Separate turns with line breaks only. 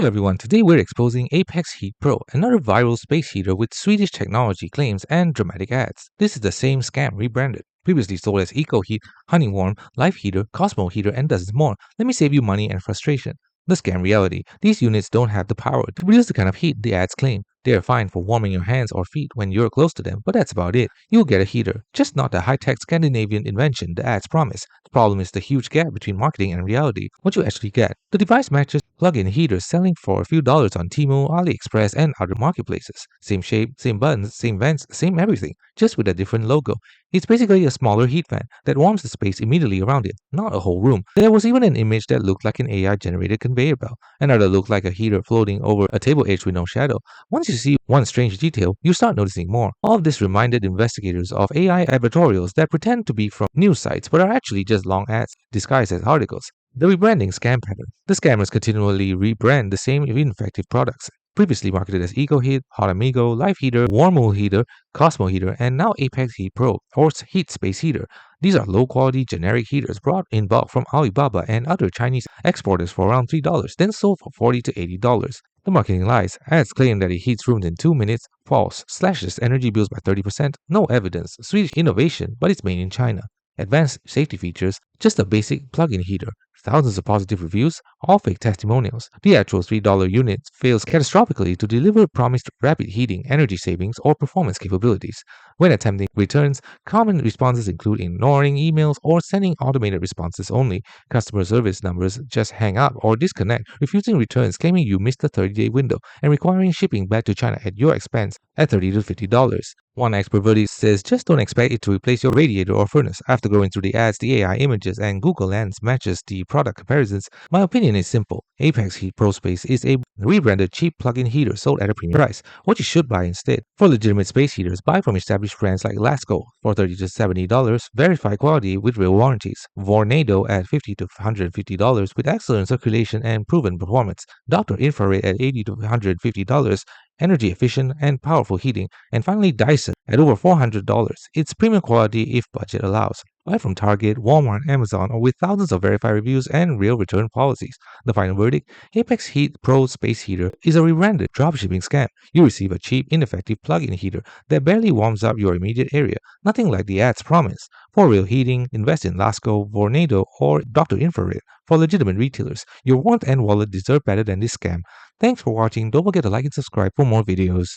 Hello everyone, today we're exposing Apex Heat Pro, another viral space heater with Swedish technology claims and dramatic ads. This is the same scam rebranded. Previously sold as Eco Heat, Honey Warm, Life Heater, Cosmo Heater, and dozens more. Let me save you money and frustration. The scam reality. These units don't have the power to produce the kind of heat the ads claim. They are fine for warming your hands or feet when you're close to them, but that's about it. You'll get a heater, just not the high-tech Scandinavian invention the ads promise. The problem is the huge gap between marketing and reality. What you actually get. The device matches plug-in heaters selling for a few dollars on Temu, AliExpress, and other marketplaces. Same shape, same buttons, same vents, same everything, just with a different logo. It's basically a smaller heat fan that warms the space immediately around it, not a whole room. There was even an image that looked like an AI-generated conveyor belt. Another looked like a heater floating over a table edge with no shadow. Once you see one strange detail, you start noticing more. All of this reminded investigators of AI advertorials that pretend to be from news sites but are actually just long ads disguised as articles. The rebranding scam pattern. The scammers continually rebrand the same ineffective products. Previously marketed as Eco Heat, Hot Amigo, Life Heater, Warmo Heater, Cosmo Heater, and now Apex Heat Pro or Heat Space Heater. These are low-quality generic heaters brought in bulk from Alibaba and other Chinese exporters for around $3, then sold for $40 to $80. The marketing lies. Ads claim that it heats rooms in 2 minutes. False. Slashes energy bills by 30%. No evidence. Swedish innovation, but it's made in China. Advanced safety features. Just a basic plug-in heater. Thousands of positive reviews, all fake testimonials. The actual $3 unit fails catastrophically to deliver promised rapid heating, energy savings, or performance capabilities. When attempting returns, common responses include ignoring emails or sending automated responses only. Customer service numbers just hang up or disconnect, refusing returns, claiming you missed the 30-day window, and requiring shipping back to China at your expense at $30 to $50. One expert verdict says just don't expect it to replace your radiator or furnace. After going through the ads, the AI images, and Google Lens matches the product comparisons, my opinion is simple. Apex Heat Pro Space is a rebranded cheap plug-in heater sold at a premium price. What you should buy instead. For legitimate space heaters, buy from established brands like Lasco for $30 to $70, verified quality with real warranties. Vornado at $50 to $150 with excellent circulation and proven performance. Dr. Infrared at $80 to $150. Energy efficient and powerful heating, and finally Dyson at over $400. It's premium quality if budget allows. Buy from Target, Walmart, Amazon, or with thousands of verified reviews and real return policies. The final verdict: Apex Heat Pro Space Heater is a rebranded dropshipping scam. You receive a cheap, ineffective plug-in heater that barely warms up your immediate area. Nothing like the ads promise. For real heating, invest in Lasco, Vornado, or Dr. Infrared. For legitimate retailers, your warmth and wallet deserve better than this scam. Thanks for watching. Don't forget to like and subscribe for more videos.